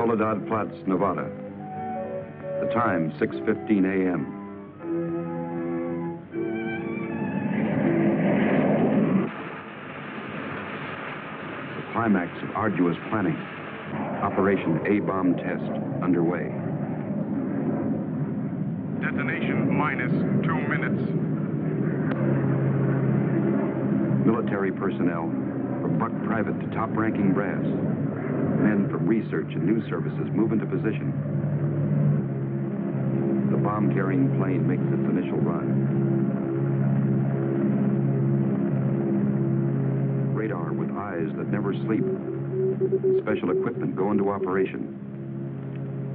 Soledad Flats, Nevada. The time, 6:15 a.m. The climax of arduous planning. Operation A-bomb test underway. Detonation minus 2 minutes. Military personnel, from buck private to top-ranking brass. Men from research and news services move into position. The bomb-carrying plane makes its initial run. Radar with eyes that never sleep. Special equipment go into operation.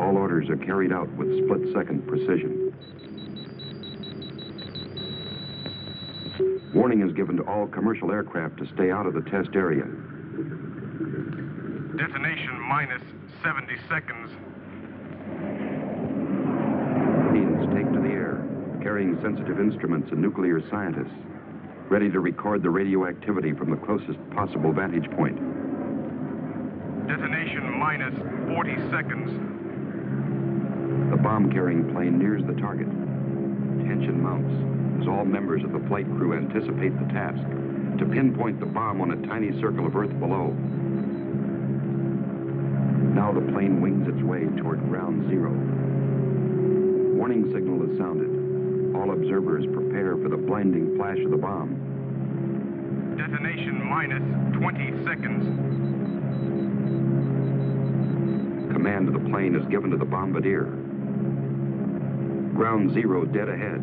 All orders are carried out with split-second precision. Warning is given to all commercial aircraft to stay out of the test area. Detonation minus 70 seconds. Planes take to the air, carrying sensitive instruments and nuclear scientists, ready to record the radioactivity from the closest possible vantage point. Detonation minus 40 seconds. The bomb-carrying plane nears the target. Tension mounts as all members of the flight crew anticipate the task to pinpoint the bomb on a tiny circle of Earth below. Now the plane wings its way toward ground zero. Warning signal is sounded. All observers prepare for the blinding flash of the bomb. Detonation minus 20 seconds. Command of the plane is given to the bombardier. Ground zero dead ahead.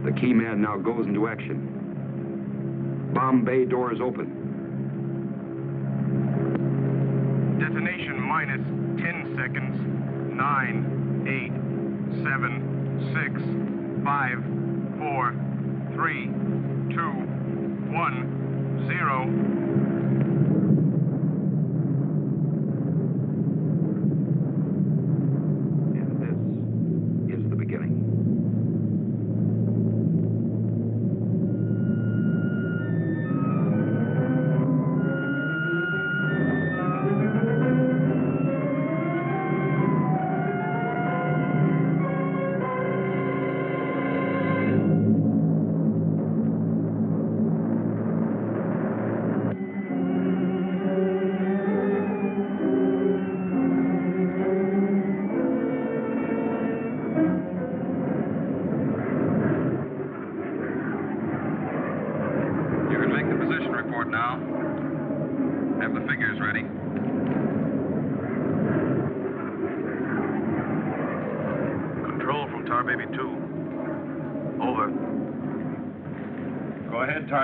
The key man now goes into action. Bomb bay doors open. Detonation minus 10 seconds. 9, 8, 7, 6, 5, 4, 3, 2, 1, 0.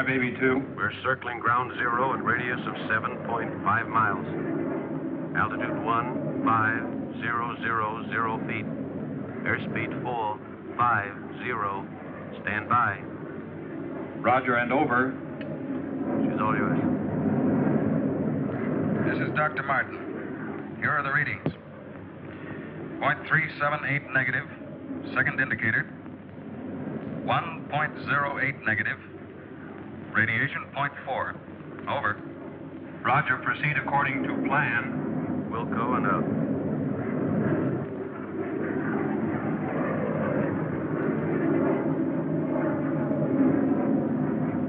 Baby 2. We're circling ground zero at radius of 7.5 miles. Altitude 15,000 feet. Airspeed 450. Stand by. Roger and over. She's all yours. This is Dr. Martin. Here are the readings. 0.378 negative. Second indicator. 1.08 negative. Radiation 0.4. Over. Roger, proceed according to plan. Wilco and out.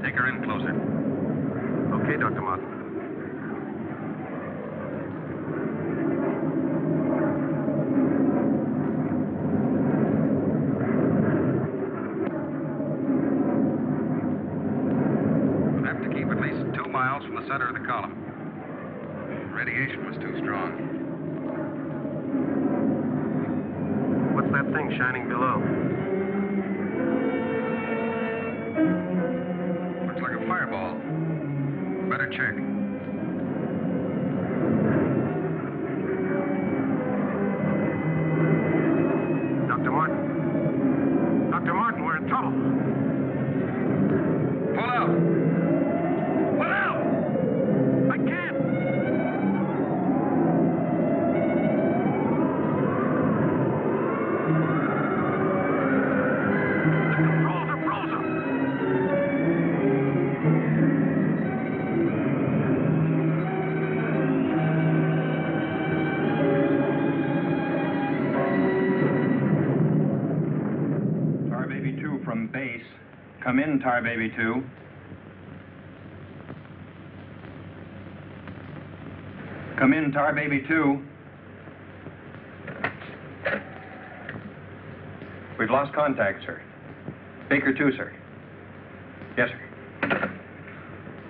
Take her in closer. Okay, Dr. Martin. From the center of the column. Radiation was too strong. What's that thing shining below? Looks like a fireball. Better check. Dr. Martin. Dr. Martin, we're in trouble. Pull out! Come in, Tar Baby 2. Come in, Tar Baby 2. We've lost contact, sir. Baker 2, sir. Yes, sir.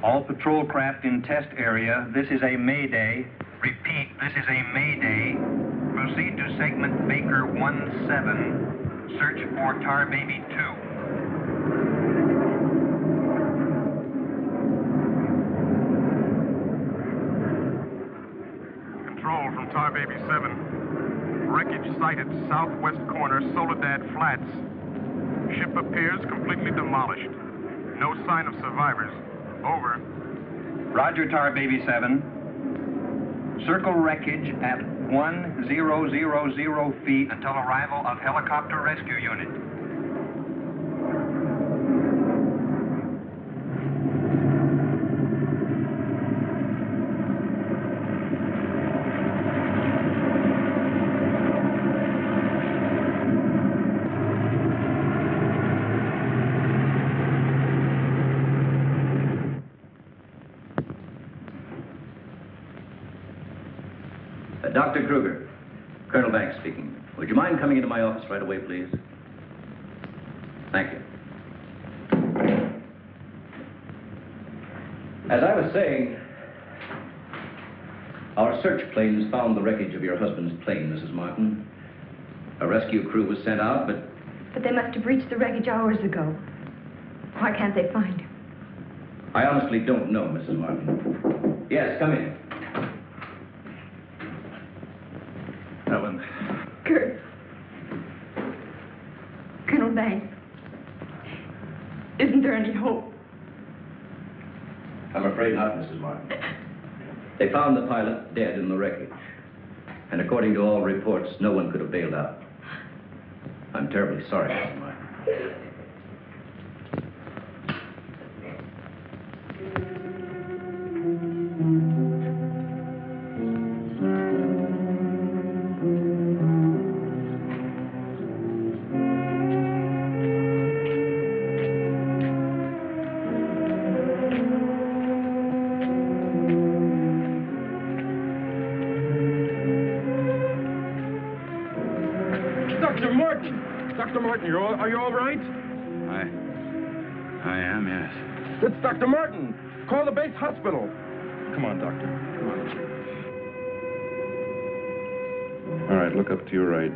All patrol craft in test area. This is a Mayday. Repeat, this is a Mayday. Proceed to segment Baker 17. Search for Tar Baby 2. Control from Tar Baby 7. Wreckage sighted southwest corner, Soledad Flats. Ship appears completely demolished. No sign of survivors. Over. Roger, Tar Baby 7. Circle wreckage at 1000 feet until arrival of helicopter rescue unit. Dr. Kruger, Colonel Banks speaking. Would you mind coming into my office right away, please? Thank you. As I was saying, our search planes found the wreckage of your husband's plane, Mrs. Martin. A rescue crew was sent out, but... But they must have reached the wreckage hours ago. Why can't they find him? I honestly don't know, Mrs. Martin. Yes, come in. Helen. Kurt. Colonel Banks. Isn't there any hope? I'm afraid not, Mrs. Martin. They found the pilot dead in the wreckage. And according to all reports, no one could have bailed out. I'm terribly sorry, Mrs. Martin. Dr. Martin, are you all right? I am, yes. It's Dr. Martin. Call the base hospital. Come on, Doctor. Come on. All right, look up to your right.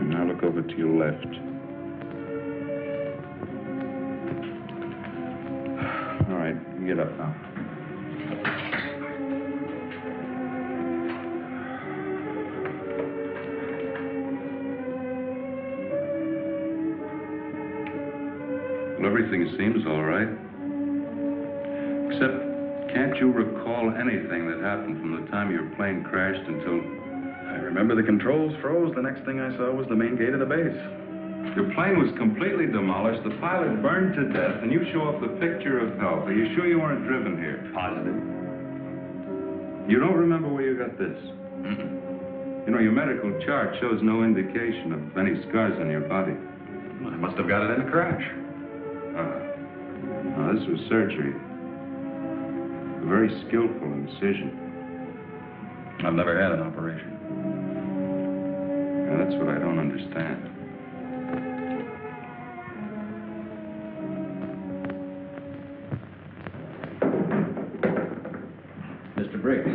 And now look over to your left. All right, you get up now. Everything seems all right. Except, can't you recall anything that happened from the time your plane crashed until... I remember the controls froze. The next thing I saw was the main gate of the base. Your plane was completely demolished, the pilot burned to death, and you show off the picture of health. Are you sure you weren't driven here? Positive. You don't remember where you got this? Mm-mm. You know, your medical chart shows no indication of any scars on your body. I must have got it in a crash. Now, this was surgery. A very skillful incision. I've never had an operation. Now, that's what I don't understand. Mr. Briggs.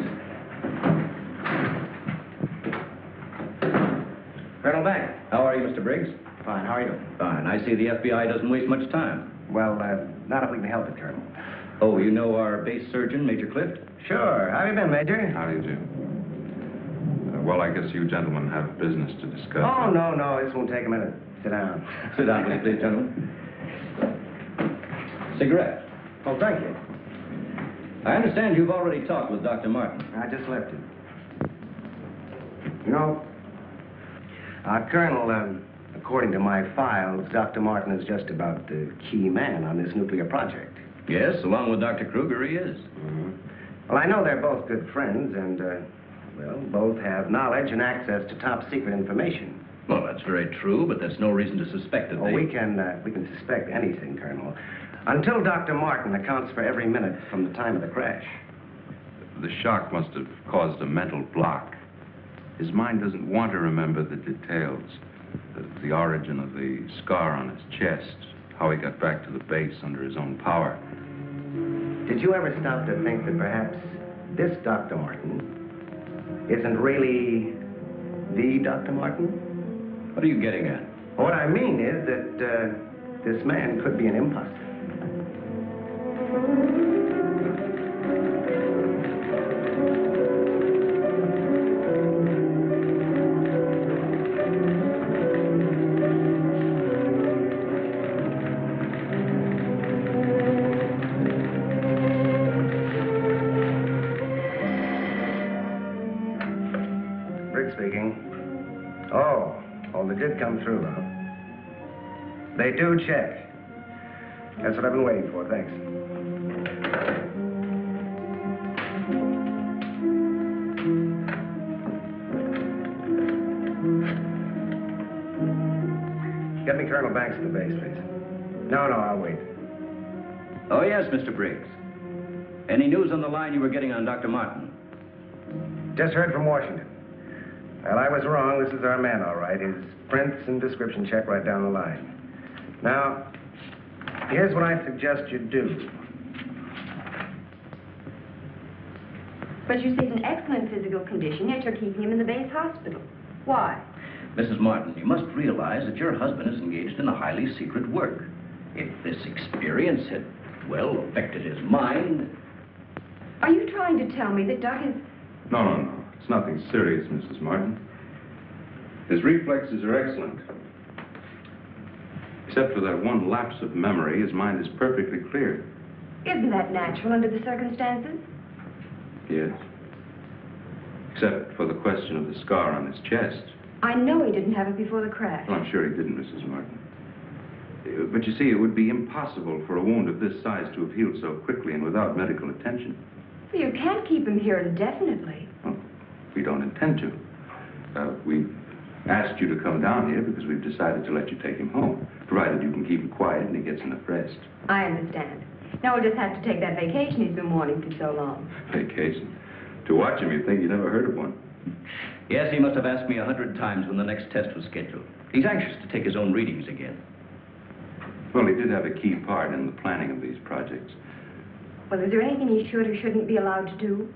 Colonel Banks. How are you, Mr. Briggs? Fine, how are you? Fine. I see the FBI doesn't waste much time. Well, not if we can help it, Colonel. Oh, you know our base surgeon, Major Clift? Sure. How have you been, Major? How do you do? Well, I guess you gentlemen have business to discuss. Oh, no, this won't take a minute. Sit down. Sit down, will you please, gentlemen. Cigarette. Oh, thank you. I understand you've already talked with Dr. Martin. I just left him. You know, Colonel, according to my files, Dr. Martin is just about the key man on this nuclear project. Yes, along with Dr. Kruger, he is. Mm-hmm. Well, I know they're both good friends, and, well, both have knowledge and access to top-secret information. Well, that's very true, but that's no reason to suspect that Oh, they... we can suspect anything, Colonel. Until Dr. Martin accounts for every minute from the time of the crash. The shock must have caused a mental block. His mind doesn't want to remember the details. The origin of the scar on his chest, how he got back to the base under his own power. Did you ever stop to think that perhaps this Dr. Martin isn't really the Dr. Martin? What are you getting at? What I mean is that this man could be an imposter. They did come through, huh? They do check. That's what I've been waiting for, thanks. Get me Colonel Banks at the base, please. No, I'll wait. Oh, yes, Mr. Briggs. Any news on the line you were getting on Dr. Martin? Just heard from Washington. Well, I was wrong. This is our man, all right. His prints and description check right down the line. Now, here's what I suggest you do. But you say he's in excellent physical condition, yet you're keeping him in the base hospital. Why? Mrs. Martin, you must realize that your husband is engaged in a highly secret work. If this experience had, well, affected his mind... Are you trying to tell me that Doc is... No. It's nothing serious, Mrs. Martin. His reflexes are excellent. Except for that one lapse of memory, his mind is perfectly clear. Isn't that natural under the circumstances? Yes. Except for the question of the scar on his chest. I know he didn't have it before the crash. Well, I'm sure he didn't, Mrs. Martin. But you see, it would be impossible for a wound of this size to have healed so quickly and without medical attention. Well, you can't keep him here indefinitely. Well, we don't intend to. We've asked you to come down here because we've decided to let you take him home, provided you can keep him quiet and he gets enough rest. I understand. Now we'll just have to take that vacation he's been wanting for so long. Vacation? To watch him, you'd think you never heard of one. Yes, he must have asked me 100 times when the next test was scheduled. He's anxious to take his own readings again. Well, he did have a key part in the planning of these projects. Well, is there anything he should or shouldn't be allowed to do?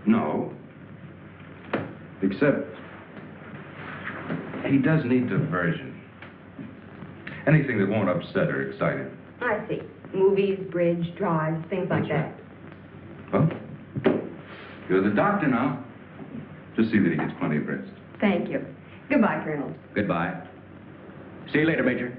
No. Except he does need diversion. Anything that won't upset or excite him. I see. Movies, bridge, drives, things like that. Well, you're the doctor now. Just see that he gets plenty of rest. Thank you. Goodbye, Colonel. Goodbye. See you later, Major.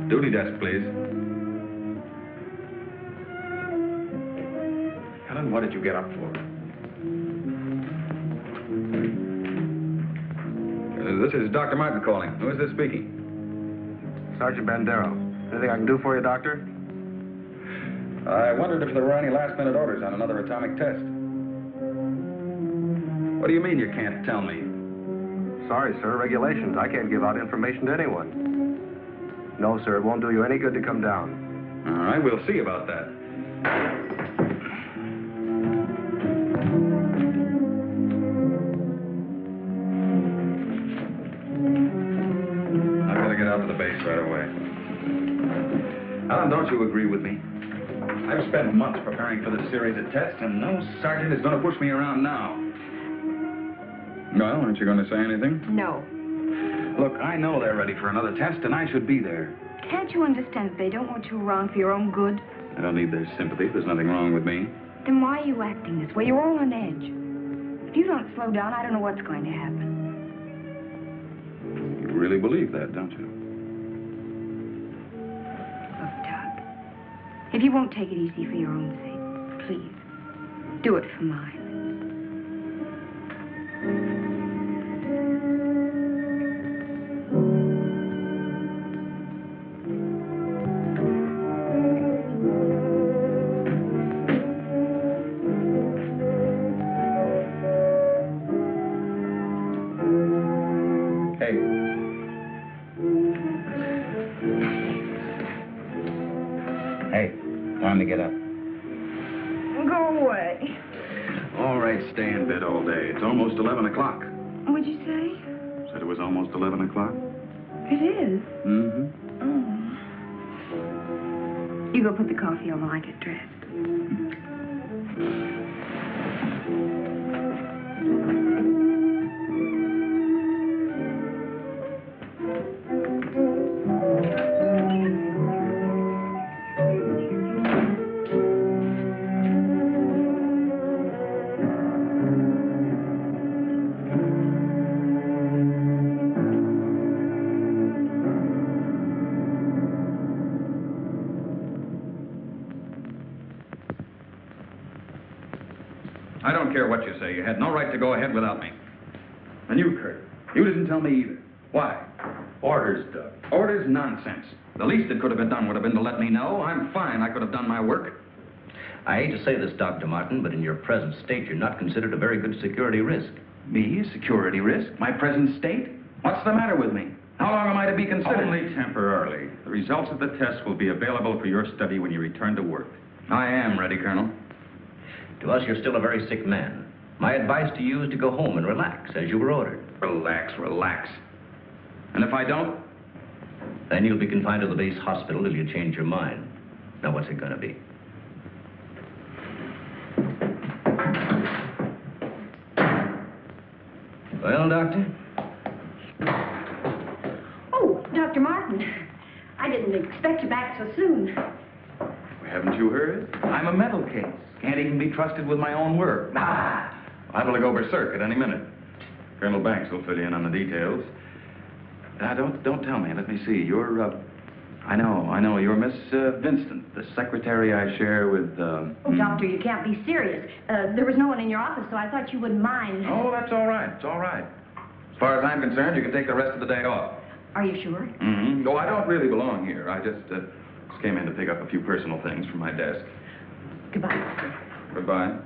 Duty desk, please. Helen, what did you get up for? This is Dr. Martin calling. Who is this speaking? Sergeant Bandero. Anything I can do for you, Doctor? I wondered if there were any last-minute orders on another atomic test. What do you mean you can't tell me? Sorry, sir. Regulations. I can't give out information to anyone. No, sir. It won't do you any good to come down. All right, we'll see about that. right away. Alan, don't you agree with me? I've spent months preparing for this series of tests, and no sergeant is going to push me around now. Well, aren't you going to say anything? No. Look, I know they're ready for another test, and I should be there. Can't you understand that they don't want you around for your own good? I don't need their sympathy. There's nothing wrong with me. Then why are you acting this way? You're all on edge. If you don't slow down, I don't know what's going to happen. You really believe that, don't you? Look, Doc, if you won't take it easy for your own sake, please, do it for mine. Hey, time to get up. Go away. All right, stay in bed all day. It's almost 11 o'clock. What'd you say? Said it was almost 11 o'clock? It is. Mm-hmm. Oh. You go put the coffee on while I get dressed. I don't care what you say. You had no right to go ahead without me. And you, Kurt, you didn't tell me either. Why? Orders, Doug. Orders? Nonsense. The least that could have been done would have been to let me know. I'm fine. I could have done my work. I hate to say this, Dr. Martin, but in your present state, you're not considered a very good security risk. Me? A security risk? My present state? What's the matter with me? How long am I to be considered? Only temporarily. The results of the test will be available for your study when you return to work. I am ready, Colonel. To us, you're still a very sick man. My advice to you is to go home and relax, as you were ordered. Relax, relax. And if I don't? Then you'll be confined to the base hospital till you change your mind. Now, what's it going to be? Well, Doctor? Oh, Dr. Martin. I didn't expect you back so soon. Haven't you heard? I'm a mental case. Can't even be trusted with my own work. Liable to go berserk at any minute. Colonel Banks will fill you in on the details. Now, don't tell me. Let me see. You're, I know. You're Miss Vincent, the secretary I share with, Oh, Doctor, you can't be serious. There was no one in your office, so I thought you wouldn't mind. Oh, that's all right. It's all right. As far as I'm concerned, you can take the rest of the day off. Are you sure? Mm-hmm. Oh, I don't really belong here. I just came in to pick up a few personal things from my desk. Goodbye, Doctor. Goodbye.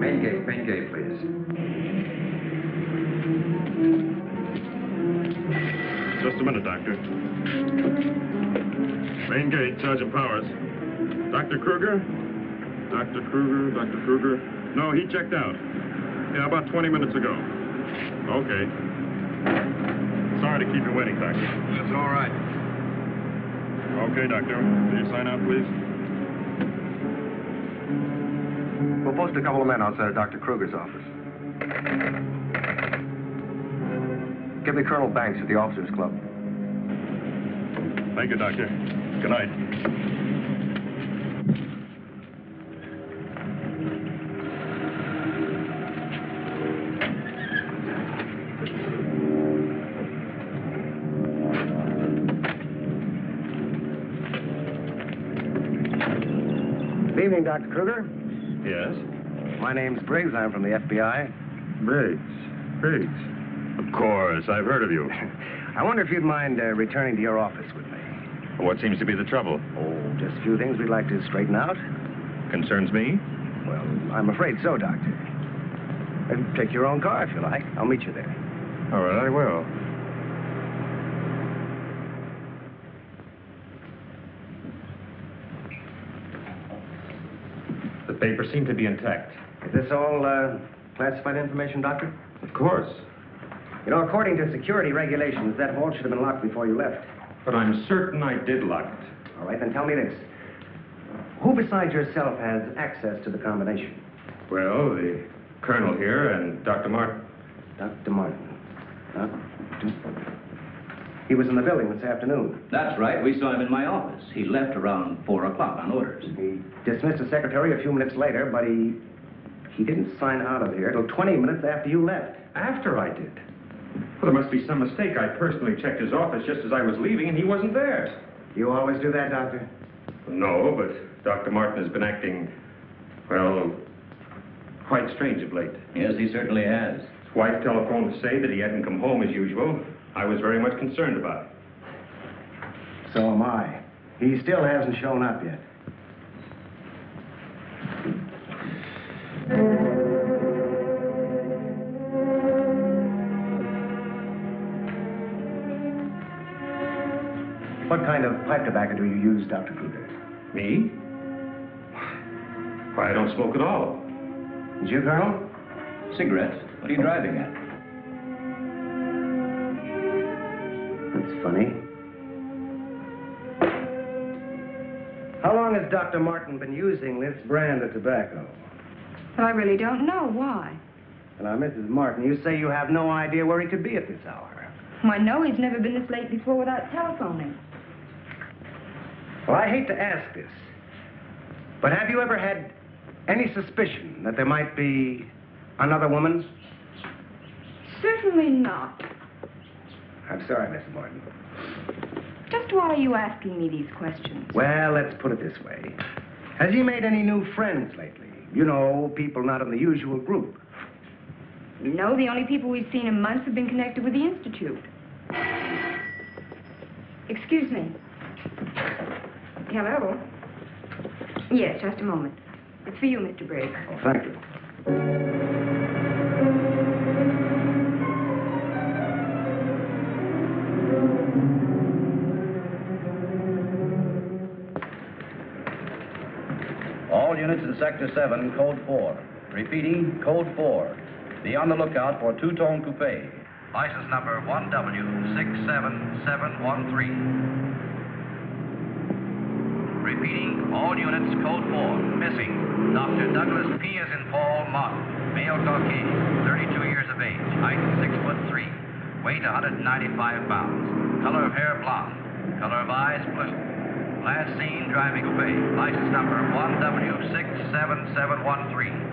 Main gate, please. Just a minute, Doctor. Main gate, Sergeant Powers. Dr. Kruger? Dr. Kruger. No, he checked out. Yeah, about 20 minutes ago. Okay. Sorry to keep you waiting, Doctor. That's all right. Okay, Doctor. Will you sign out, please? We'll post a couple of men outside of Dr. Kruger's office. Give me Colonel Banks at the Officers Club. Thank you, Doctor. Good night. Good evening, Dr. Kruger. Yes? My name's Briggs. I'm from the FBI. Briggs. Of course, I've heard of you. I wonder if you'd mind returning to your office with me. What seems to be the trouble? Oh, just a few things we'd like to straighten out. Concerns me? Well, I'm afraid so, Doctor. Take your own car if you like. I'll meet you there. All right, I will. The papers seem to be intact. Is this all classified information, Doctor? Of course. You know, according to security regulations, that vault should have been locked before you left. But I'm certain I did lock it. All right, then tell me this. Who besides yourself has access to the combination? Well, the colonel here and Dr. Martin. Dr. Martin. He was in the building this afternoon. That's right. We saw him in my office. He left around 4 o'clock on orders. He dismissed the secretary a few minutes later, but he didn't sign out of here till 20 minutes after you left. After I did? Well, there must be some mistake. I personally checked his office just as I was leaving, and he wasn't there. You always do that, Doctor? No, but Dr. Martin has been acting, well, quite strange of late. Yes, he certainly has. His wife telephoned to say that he hadn't come home as usual. I was very much concerned about it. So am I. He still hasn't shown up yet. What kind of pipe tobacco do you use, Dr. Kruger? Me? Why, I don't smoke at all. And you, Colonel? Cigarettes? What are you driving at? That's funny. How long has Dr. Martin been using this brand of tobacco? Well, I really don't know. Why? Now, Mrs. Martin, you say you have no idea where he could be at this hour. Well, I know he's never been this late before without telephoning. Well, I hate to ask this, but have you ever had any suspicion that there might be another woman? Certainly not. I'm sorry, Mrs. Martin. Just why are you asking me these questions? Well, let's put it this way. Has he made any new friends lately? You know, people not in the usual group. No, the only people we've seen in months have been connected with the Institute. Excuse me. Hello? Yes, just a moment. It's for you, Mr. Briggs. Oh, thank you. All units in Sector 7, Code 4. Repeating, Code 4. Be on the lookout for two-tone coupe. License number 1W67713. Repeating, all units, Code 4. Missing, Dr. Douglas P. as in Paul Martin. Male Caucasian, 32 years of age. Height 6'3". Weight 195 pounds. Color of hair blonde. Color of eyes blue. Last seen driving coupe. License number 1W67713.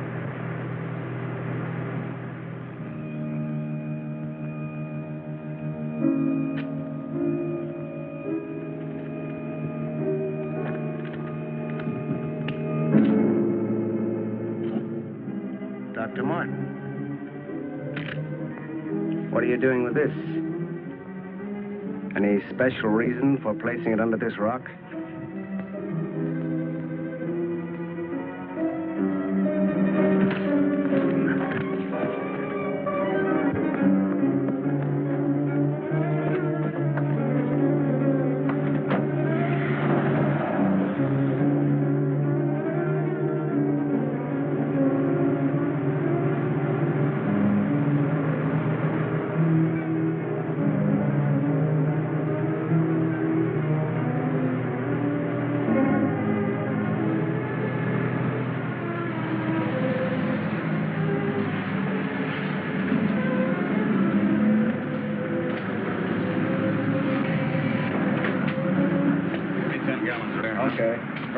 Dr. Martin. What are you doing with this? Any special reason for placing it under this rock?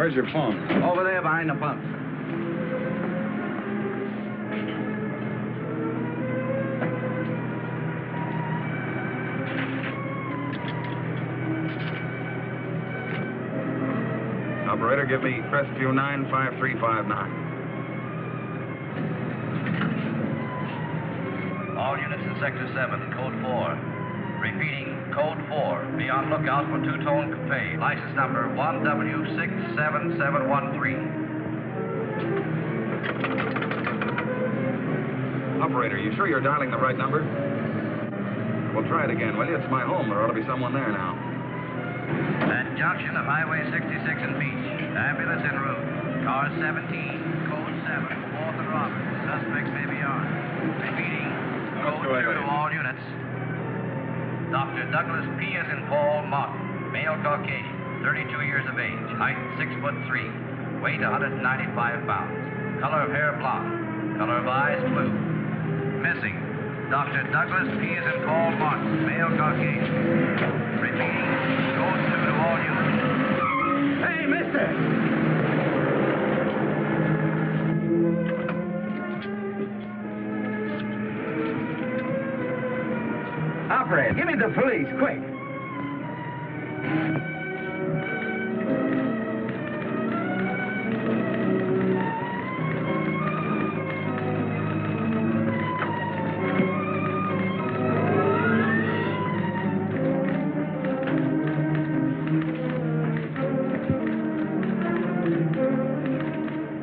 Where's your phone? Over there behind the pump. Operator, give me Crestview 95359. All units in Sector 7, Code 4. Repeating, Code 4. Be on lookout for two-tone coupe. License number 1W67713. Operator, you sure you're dialing the right number? Well, try it again, will you? It's my home. There ought to be someone there now. At junction of Highway 66 and Beach. Ambulance en route. Car 17, Code 7. 4th and Roberts. Suspects may be armed. Repeating, Code 2 to all units. Dr. Douglas P. as in Paul Martin. Male Caucasian. 32 years of age. Height 6'3". Weight 195 pounds. Color of hair blonde. Color of eyes blue. Missing, Dr. Douglas P. as in Paul Martin. Male Caucasian. Repeating, Code 2 to all units. Hey, mister! Operator, give me the police, quick.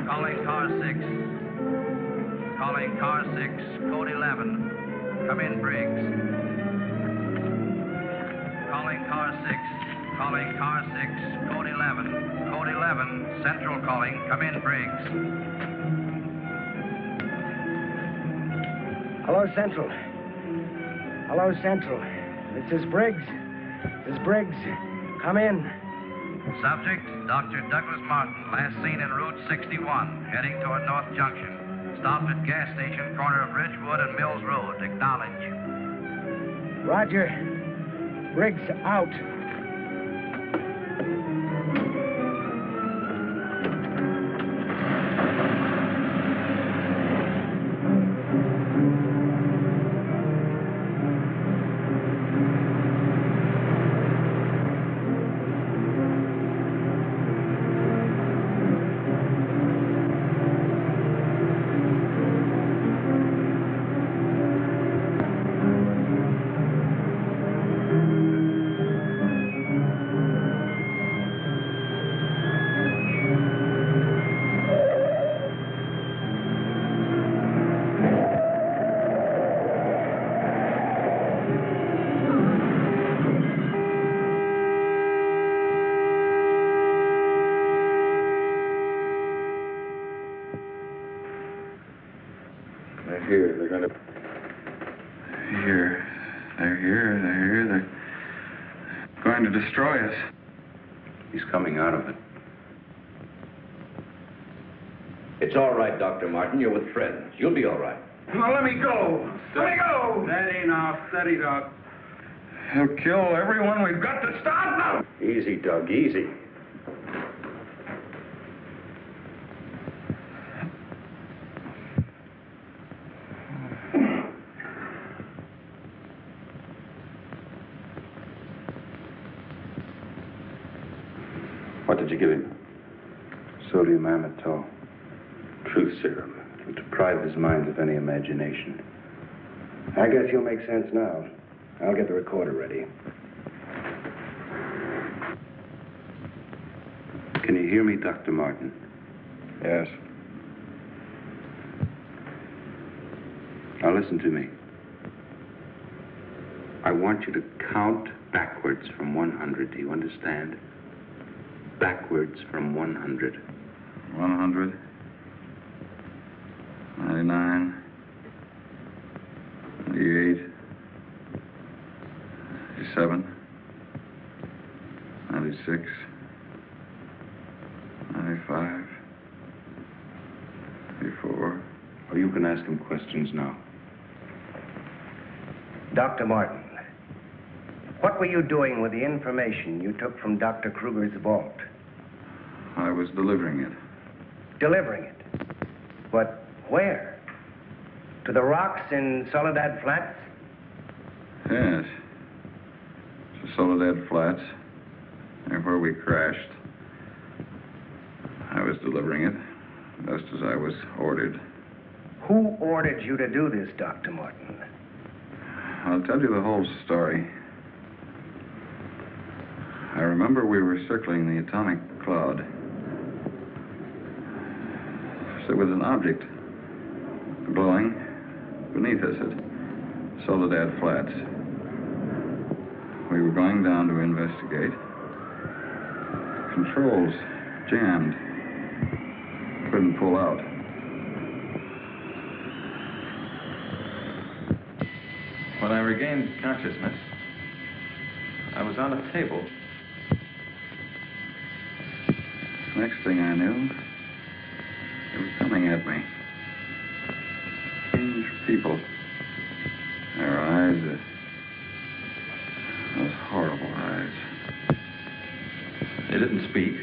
Calling car 6. Calling car 6, Code 11. Come in, Briggs. Calling car 6. Calling car 6, Code 11. Code 11, Central calling. Come in, Briggs. Hello, Central. Hello, Central. This is Briggs. This is Briggs. Come in. Subject, Dr. Douglas Martin, last seen en Route 61, heading toward North Junction. Stopped at gas station, corner of Ridgewood and Mills Road. Acknowledge. Roger. Briggs out. They're here. They're going to... Here. They're here. They're here. They're going to destroy us. He's coming out of it. It's all right, Dr. Martin. You're with friends. You'll be all right. Now, let me go. Let me go. Steady now, steady, Doc. He'll kill everyone. We've got to stop now. Easy, Doug, easy. What did you give him? Sodium amytal. Truth serum. It'll deprive his mind of any imagination. I guess you'll make sense now. I'll get the recorder ready. Can you hear me, Dr. Martin? Yes. Now listen to me. I want you to count backwards from 100. Do you understand? Backwards from 100. 100. 99. 98. 97. 96. 95. 94. Or you can ask him questions now. Dr. Martin, what were you doing with the information you took from Dr. Kruger's vault? I was delivering it. Delivering it? But where? To the rocks in Soledad Flats? Yes. To Soledad Flats, near where we crashed. I was delivering it, just as I was ordered. Who ordered you to do this, Dr. Martin? I'll tell you the whole story. I remember we were circling the atomic cloud. There was an object glowing beneath us at Soledad Flats. We were going down to investigate. Controls jammed. Couldn't pull out. When I regained consciousness, I was on a table. Next thing I knew, they were coming at me. Strange people. Their eyes, those horrible eyes. They didn't speak.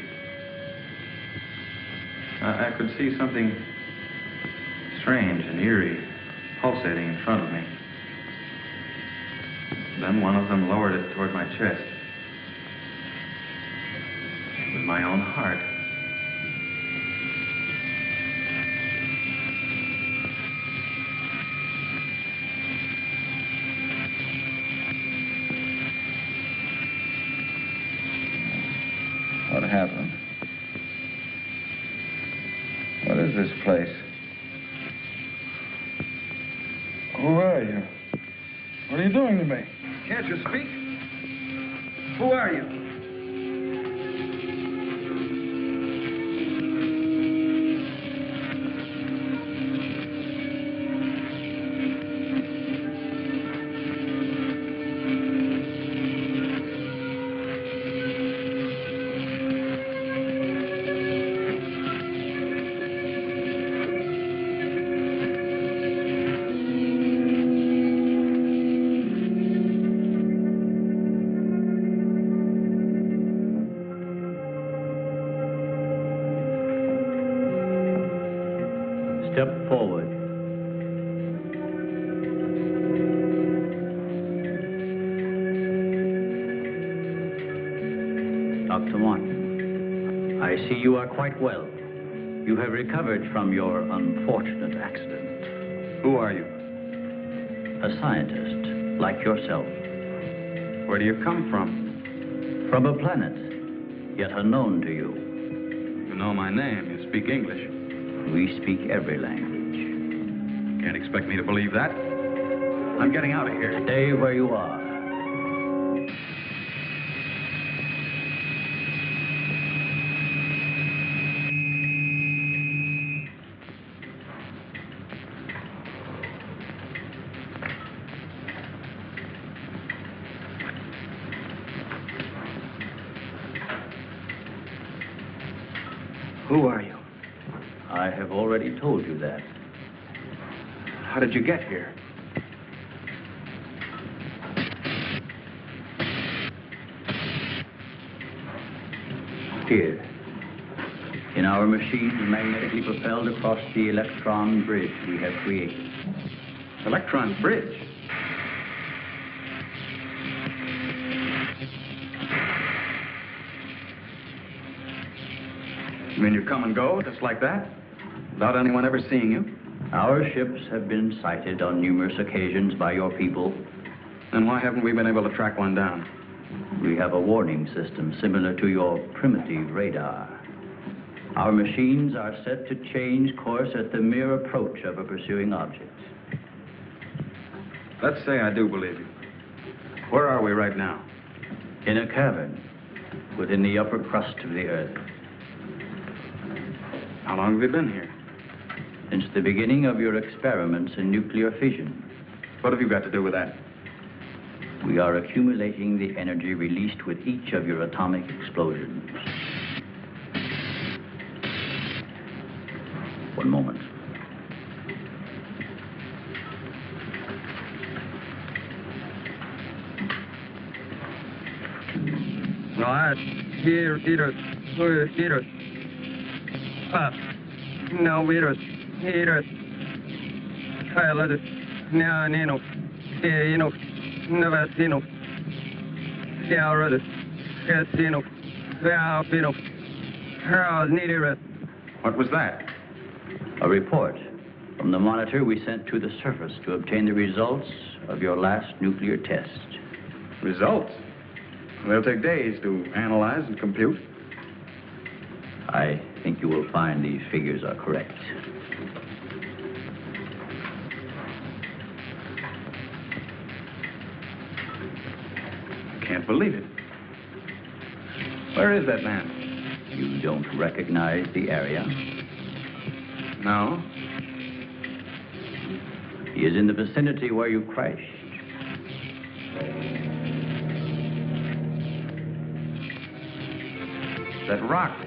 I could see something strange and eerie pulsating in front of me. Then one of them lowered it toward my chest. It was my own heart. What happened? What is this place? Who are you? What are you doing to me? Can't you speak? Who are you? Step forward. Dr. Martin, I see you are quite well. You have recovered from your unfortunate accident. Who are you? A scientist, like yourself. Where do you come from? From a planet, yet unknown to you. You know my name. You speak English. We speak every language. Can't expect me to believe that. I'm getting out of here. Stay where you are. Who are you? I have already told you that. How did you get here? Here. In our machines magnetically propelled across the electron bridge we have created. Electron bridge? You mean you come and go, just like that? Without anyone ever seeing you? Our ships have been sighted on numerous occasions by your people. Then why haven't we been able to track one down? We have a warning system similar to your primitive radar. Our machines are set to change course at the mere approach of a pursuing object. Let's say I do believe you. Where are we right now? In a cavern within the upper crust of the Earth. How long have you been here? Since the beginning of your experiments in nuclear fission. What have you got to do with that? We are accumulating the energy released with each of your atomic explosions. One moment. No, I here. No, virus. Kailatus. Nino. Navasino. Yaradus. Casino. Valpino. Harold Neederet. What was that? A report from the monitor we sent to the surface to obtain the results of your last nuclear test. Results? They'll take days to analyze and compute. I think you will find these figures are correct. I can't believe it. Where is that man? You don't recognize the area? No. He is in the vicinity where you crashed. That rock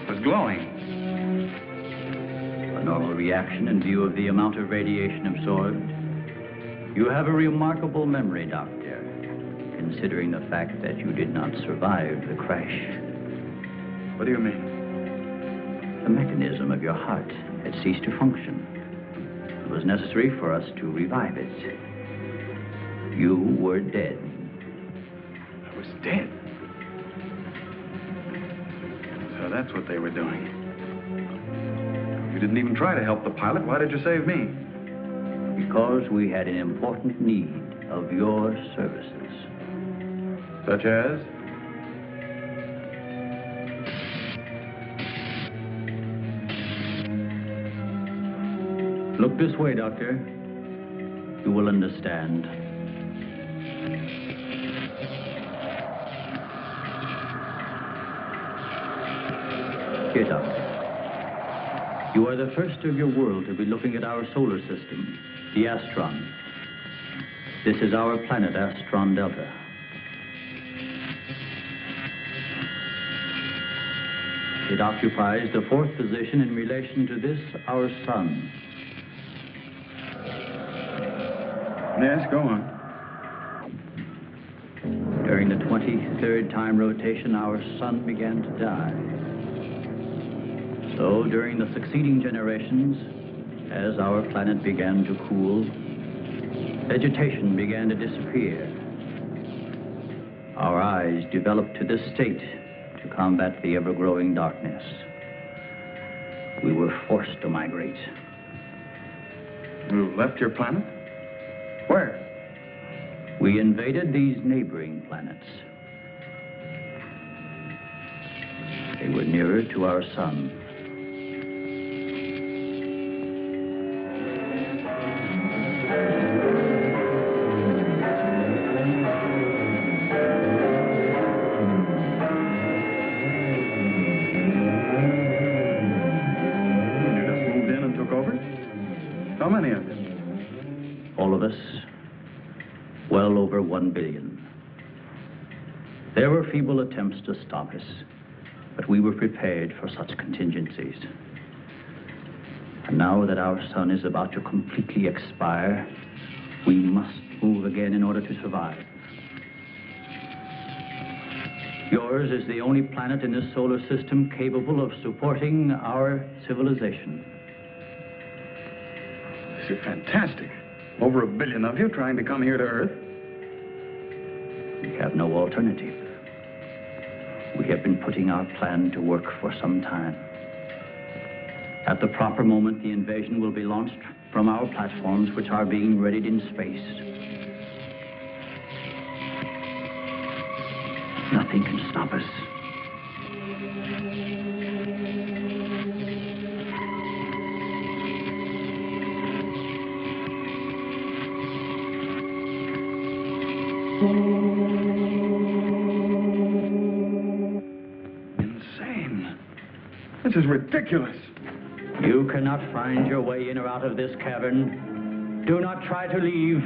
was glowing. A normal reaction in view of the amount of radiation absorbed. You have a remarkable memory, Doctor, considering the fact that you did not survive the crash. What do you mean? The mechanism of your heart had ceased to function. It was necessary for us to revive it. You were dead. I was dead? So that's what they were doing. You didn't even try to help the pilot. Why did you save me? Because we had an important need of your services. Such as? Look this way, Doctor. You will understand. Here, Doctor. You are the first of your world to be looking at our solar system, the Astron. This is our planet, Astron Delta. It occupies the fourth position in relation to this, our sun. Yes, go on. During the 23rd time rotation, our sun began to die. So during the succeeding generations, as our planet began to cool, vegetation began to disappear. Our eyes developed to this state to combat the ever-growing darkness. We were forced to migrate. You left your planet? Where? We invaded these neighboring planets. They were nearer to our sun. You just moved in and took over? How many of you? All of us, well over 1 billion. There were feeble attempts to stop us, but we were prepared for such contingencies. And now that our sun is about to completely expire, we must move again in order to survive. Yours is the only planet in this solar system capable of supporting our civilization. This is fantastic. Over 1 billion of you trying to come here to Earth. We have no alternative. We have been putting our plan to work for some time. At the proper moment, the invasion will be launched from our platforms, which are being readied in space. Nothing can stop us. Insane. This is ridiculous. You cannot find your way in or out of this cavern. Do not try to leave.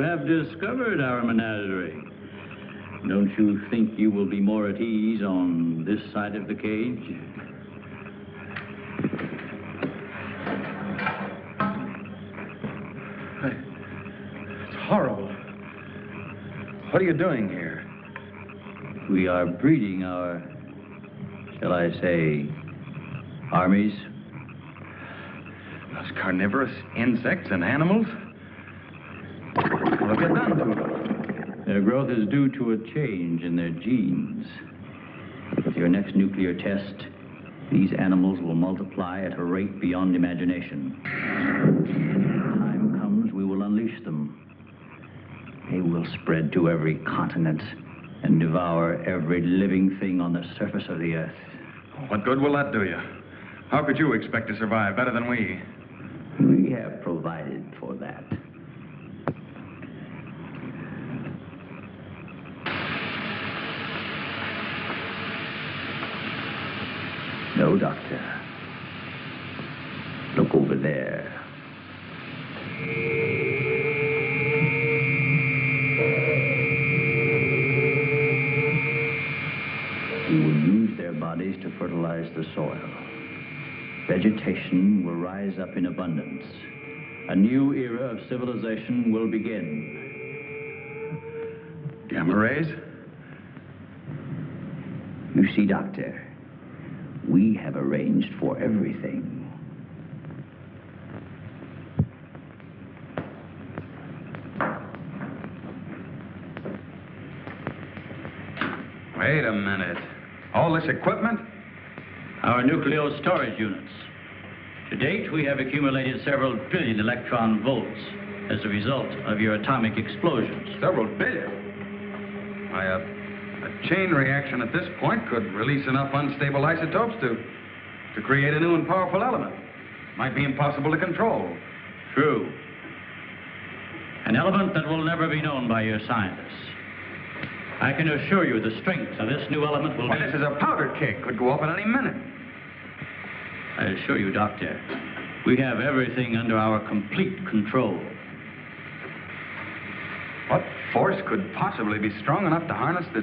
have discovered our menagerie. Don't you think you will be more at ease on this side of the cage? It's horrible. What are you doing here? We are breeding our, shall I say, armies. Those carnivorous insects and animals? What have you done to them? Their growth is due to a change in their genes. With your next nuclear test, these animals will multiply at a rate beyond imagination. When the time comes, we will unleash them. They will spread to every continent and devour every living thing on the surface of the earth. What good will that do you? How could you expect to survive better than we? We have provided for that. No, Doctor. Look over there. We will use their bodies to fertilize the soil. Vegetation will rise up in abundance. A new era of civilization will begin. Gamma rays? You see, Doctor, we have arranged for everything. Wait a minute. All this equipment? Our nuclear storage units. To date, we have accumulated several billion electron volts as a result of your atomic explosions. Several billion? Why, a chain reaction at this point could release enough unstable isotopes to create a new and powerful element. Might be impossible to control. True. An element that will never be known by your scientists. I can assure you the strength of this new element will be... This is a powder keg. Could go off at any minute. I assure you, Doctor, we have everything under our complete control. What force could possibly be strong enough to harness the...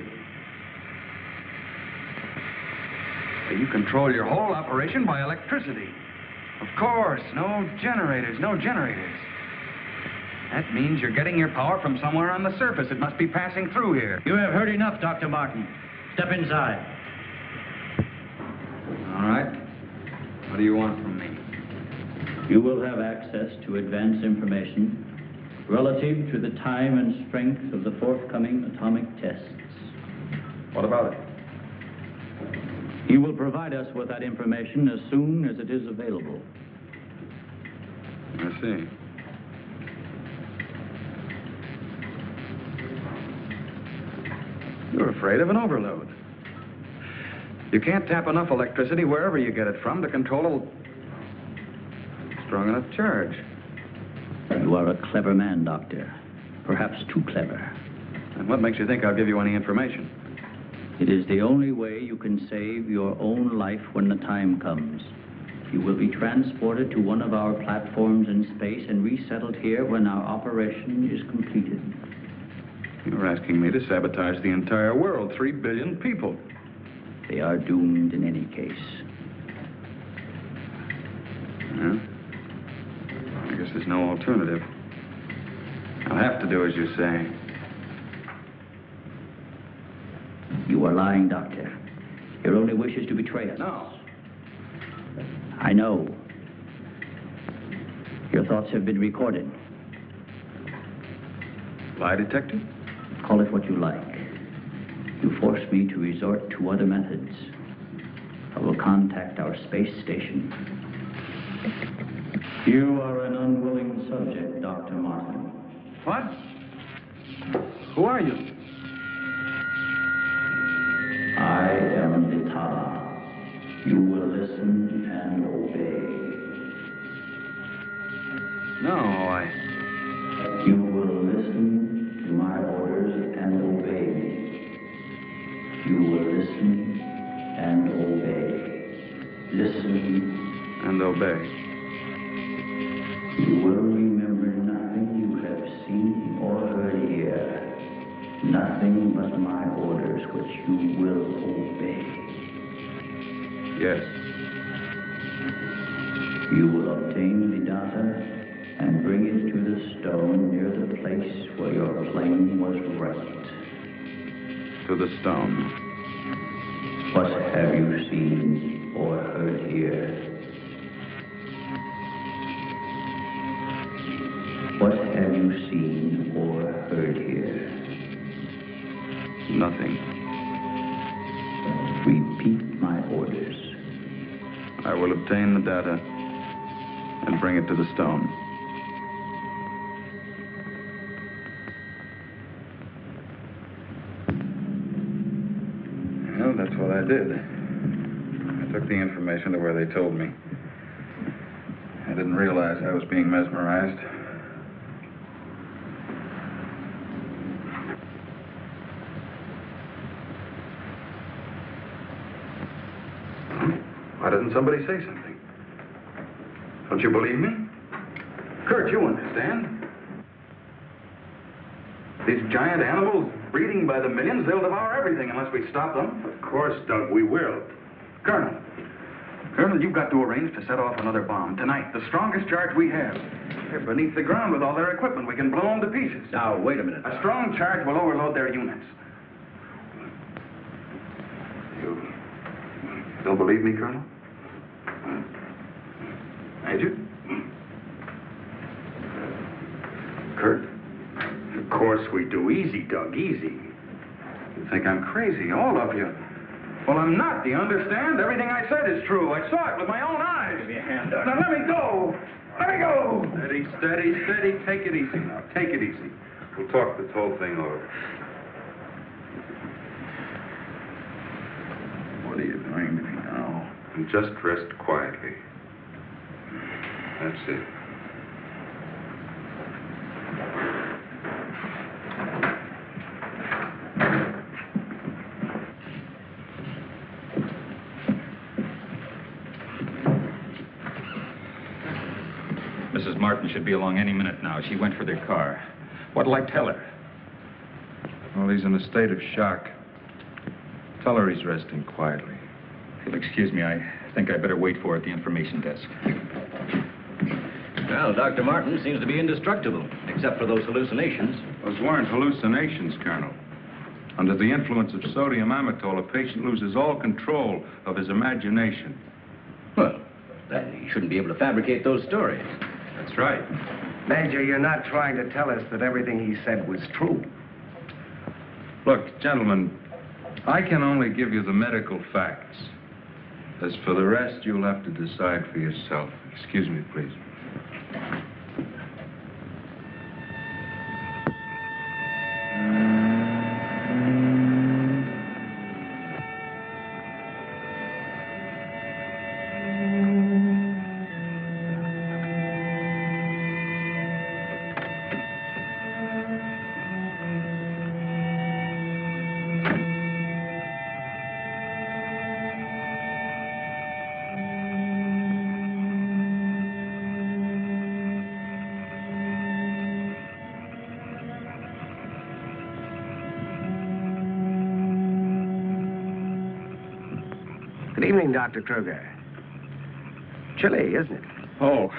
You control your whole operation by electricity. Of course, no generators. That means you're getting your power from somewhere on the surface. It must be passing through here. You have heard enough, Dr. Martin. Step inside. All right. What do you want from me? You will have access to advanced information relative to the time and strength of the forthcoming atomic tests. What about it? You will provide us with that information as soon as it is available. I see. You're afraid of an overload. You can't tap enough electricity wherever you get it from to control a strong enough charge. You are a clever man, Doctor. Perhaps too clever. And what makes you think I'll give you any information? It is the only way you can save your own life when the time comes. You will be transported to one of our platforms in space and resettled here when our operation is completed. You're asking me to sabotage the entire world, 3 billion people. They are doomed in any case. Yeah? I guess there's no alternative. I'll have to do as you say. You are lying, Doctor. Your only wish is to betray us. No. I know. Your thoughts have been recorded. Lie detector? Call it what you like. You force me to resort to other methods. I will contact our space station. You are an unwilling subject, Dr. Martin. What? Who are you? I am Vitala. You will listen and obey. No, You will listen to my orders and obey me. You will listen and obey. Listen and obey. You will remember nothing you have seen or heard. Yes. You will obtain the data and bring it to the stone near the place where your plane was wrecked. To the stone. What have you seen or heard here? What have you seen or heard here? Nothing. Repeat my orders. I will obtain the data and bring it to the stone. Well, that's what I did. I took the information to where they told me. I didn't realize I was being mesmerized. Why doesn't somebody say something? Don't you believe me? Kurt, you understand. These giant animals breeding by the millions, they'll devour everything unless we stop them. Of course, Doug, we will. Colonel, you've got to arrange to set off another bomb tonight. The strongest charge we have. They're beneath the ground with all their equipment. We can blow them to pieces. Now, wait a minute. A strong charge will overload their units. You don't believe me, Colonel? Major? Kurt? Of course we do. Easy, Doug, easy. You think I'm crazy, all of you. Well, I'm not. Do you understand? Everything I said is true. I saw it with my own eyes. Give me a hand, Doug. Now, let me go. Let me go. Steady, steady, steady. Take it easy now. Take it easy. We'll talk this whole thing over. What are you doing to me now? Just rest quietly. That's it. Mrs. Martin should be along any minute now. She went for their car. What'll I tell her? Well, he's in a state of shock. Tell her he's resting quietly. If you'll excuse me, I think I better wait for her at the information desk. Well, Dr. Martin seems to be indestructible, except for those hallucinations. Those weren't hallucinations, Colonel. Under the influence of sodium amytal, a patient loses all control of his imagination. Well, then he shouldn't be able to fabricate those stories. That's right. Major, you're not trying to tell us that everything he said was true. Look, gentlemen, I can only give you the medical facts. As for the rest, you'll have to decide for yourself. Excuse me, please. Good evening, Dr. Kruger. Chilly, isn't it? Oh,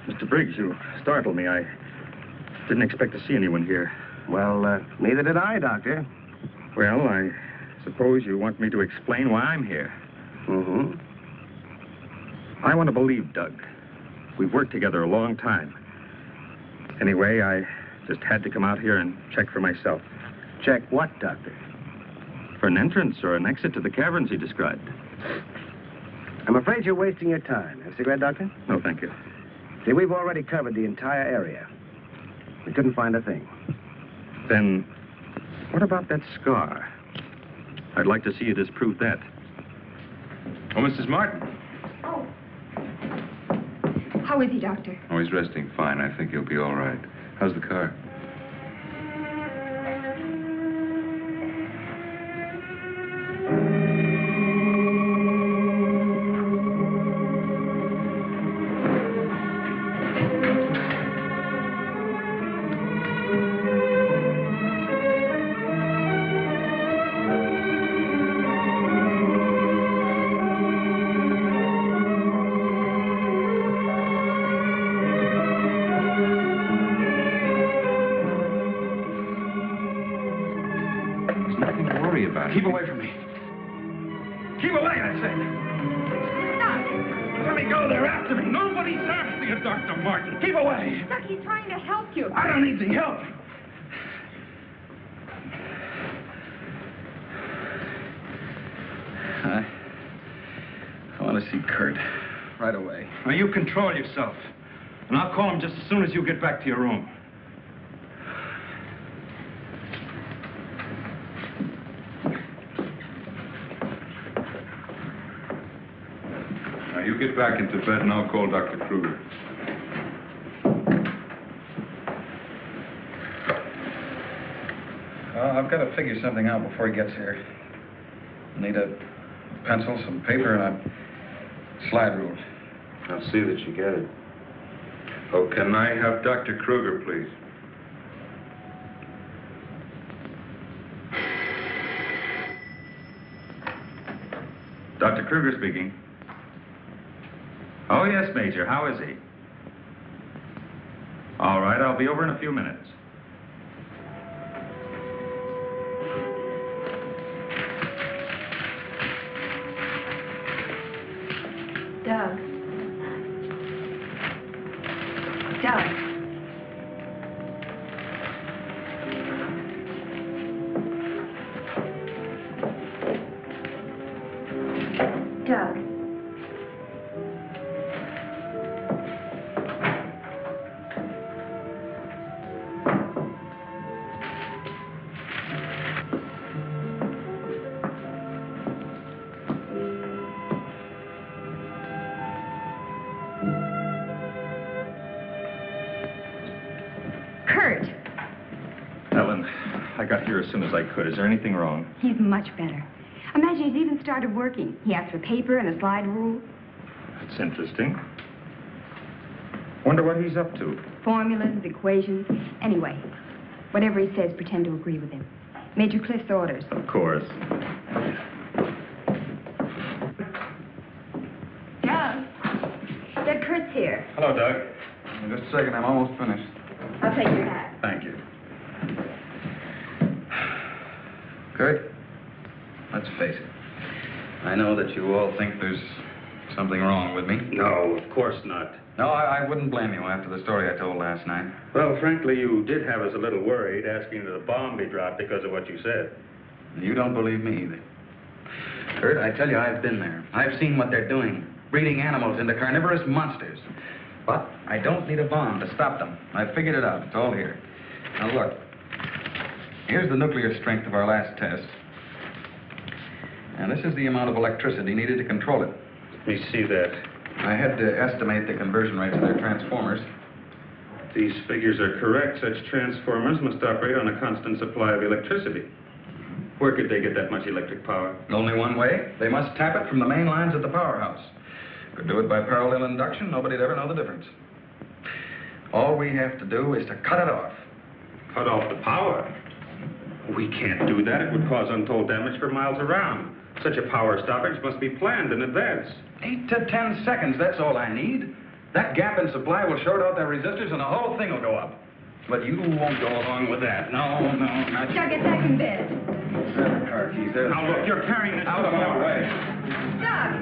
Mr. Briggs, you startled me. I didn't expect to see anyone here. Well, neither did I, Doctor. Well, I suppose you want me to explain why I'm here. Mm-hmm. I want to believe Doug. We've worked together a long time. Anyway, I just had to come out here and check for myself. Check what, Doctor? For an entrance or an exit to the caverns he described. I'm afraid you're wasting your time. Have a cigarette, Doctor? No, thank you. See, we've already covered the entire area. We couldn't find a thing. Then, what about that scar? I'd like to see you disprove that. Oh, Mrs. Martin. Oh. How is he, Doctor? Oh, he's resting fine. I think he'll be all right. How's the car? Keep away from me. Keep away, I said. Stop. Let me go. They're after me. Nobody's after you, Dr. Martin. Keep away. Doc, he's trying to help you. I don't need the help. I want to see Kurt right away. Now, you control yourself. And I'll call him just as soon as you get back to your room. Now, you get back into bed and I'll call Dr. Kruger. I've got to figure something out before he gets here. I need a pencil, some paper, and a slide rule. I'll see that you get it. Oh, can I have Dr. Kruger, please? Dr. Kruger speaking. Oh, yes, Major. How is he? All right, I'll be over in a few minutes. Doug. Doug. Doug. Kurt. Ellen, I got here as soon as I could. Is there anything wrong? He's much better. Imagine he's even started working. He asked for paper and a slide rule. That's interesting. Wonder what he's up to. Formulas, equations. Anyway, whatever he says, pretend to agree with him. Major Cliff's orders. Of course. Doug. Doug, Kurt's here. Hello, Doug. Just a second, I'm almost finished. I'll take your hat. Thank you. Kurt, let's face it. I know that you all think there's something wrong with me. No, of course not. No, I wouldn't blame you after the story I told last night. Well, frankly, you did have us a little worried asking that a bomb be dropped because of what you said. You don't believe me either. Kurt, I tell you, I've been there. I've seen what they're doing, breeding animals into carnivorous monsters. But I don't need a bomb to stop them. I've figured it out. It's all here. Now, look. Here's the nuclear strength of our last test. And this is the amount of electricity needed to control it. Let me see that. I had to estimate the conversion rates of their transformers. If these figures are correct, such transformers must operate on a constant supply of electricity. Where could they get that much electric power? Only one way. They must tap it from the main lines at the powerhouse. Could do it by parallel induction. Nobody'd ever know the difference. All we have to do is to cut it off. Cut off the power? We can't do that. It would cause untold damage for miles around. Such a power stoppage must be planned in advance. 8 to 10 seconds, that's all I need. That gap in supply will short out their resistors and the whole thing will go up. But you won't go along with that. No, not you. Doug, get back in bed. There's the car keys. There's Now, look, you're carrying this out of my way. Doug!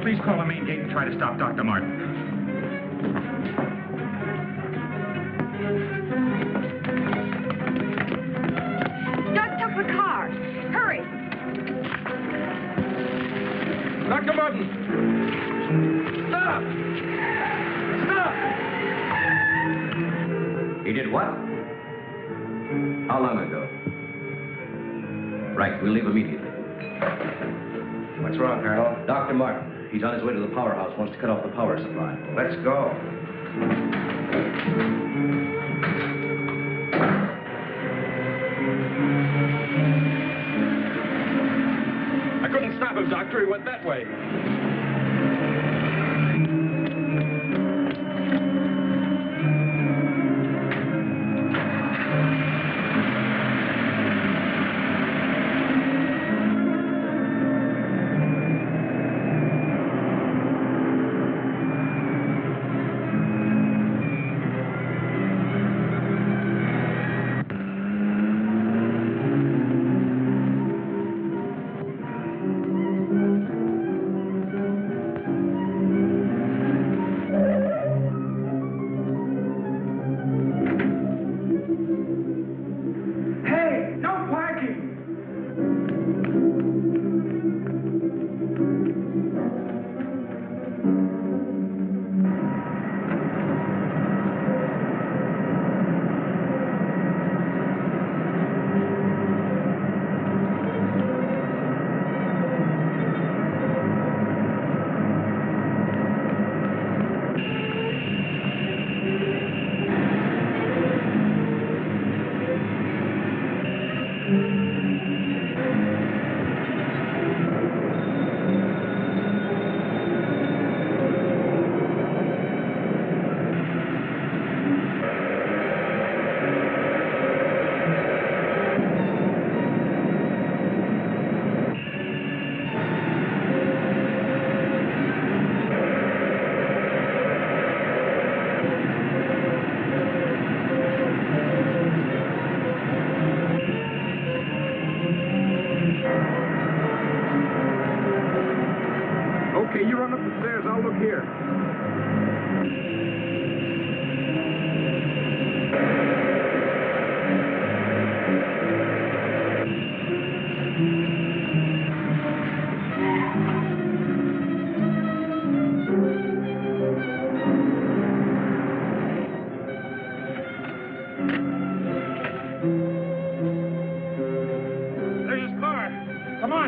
Please call the main gate and try to stop Dr. Martin. Doug took the car. Hurry. Dr. Martin! Stop! Stop! He did what? How long ago? Right, we'll leave immediately. What's wrong, Colonel? Dr. Martin. He's on his way to the powerhouse, wants to cut off the power supply. Let's go. I couldn't stop him, Doctor. He went that way.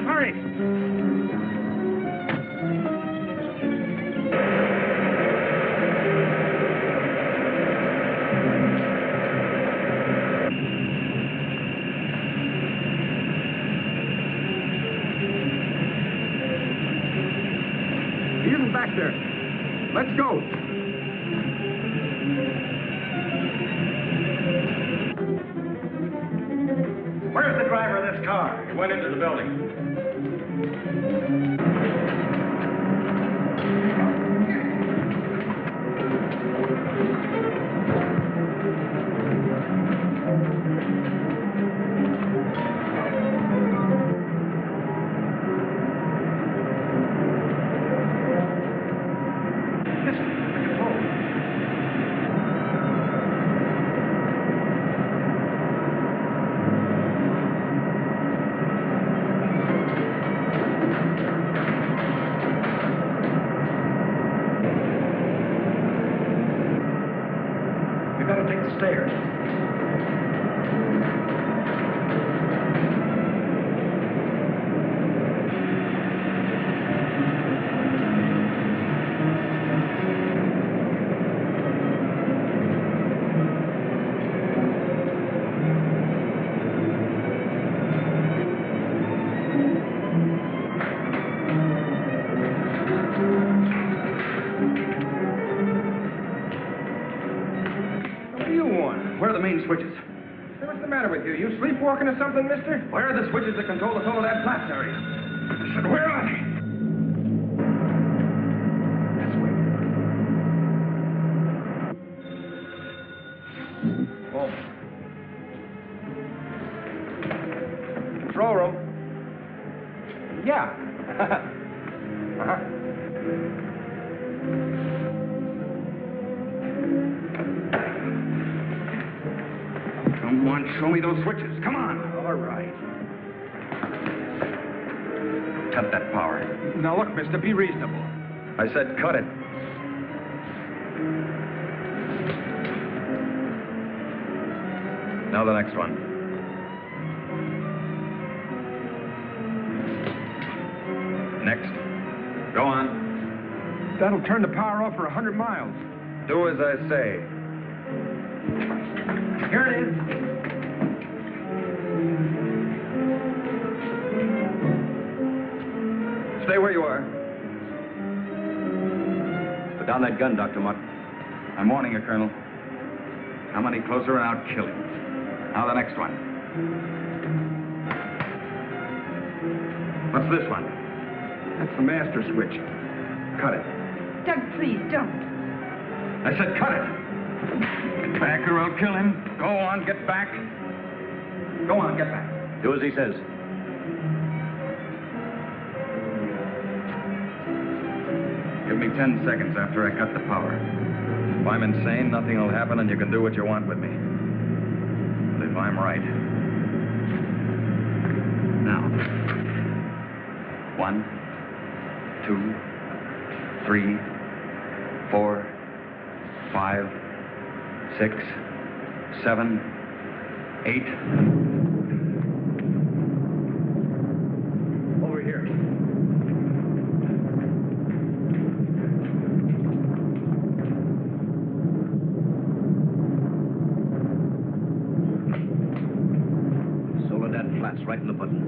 Hurry! He isn't back there. Let's go. Where's the driver of this car? He went into the building. We've got to take the stairs. What do you want? Where are the main switches? Hey, what's the matter with you? You sleepwalking or something, mister? Where are the switches that control the Soledad Flats area? I said, where are they? This way. Whoa. Control room. Yeah. Uh-huh. Come on, show me those switches. Come on. All right. Cut that power. Now, look, mister, be reasonable. I said cut it. Now the next one. Next. Go on. That'll turn the power off for 100 miles. Do as I say. Here it is. Stay where you are. Put down that gun, Dr. Mutt. I'm warning you, Colonel. Come any closer and I'll kill you. Now the next one. What's this one? That's the master switch. Cut it. Doug, please, don't. I said cut it. Get back or I'll kill him. Go on, get back. Go on, get back. Do as he says. Give me 10 seconds after I cut the power. If I'm insane, nothing will happen and you can do what you want with me. But if I'm right... Now. 1, 2, 3, 4, 5, 6, 7, 8. Over here. Soledad Flats, right in the button.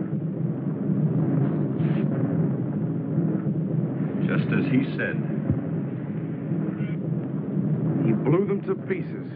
Just as he said. He blew them to pieces.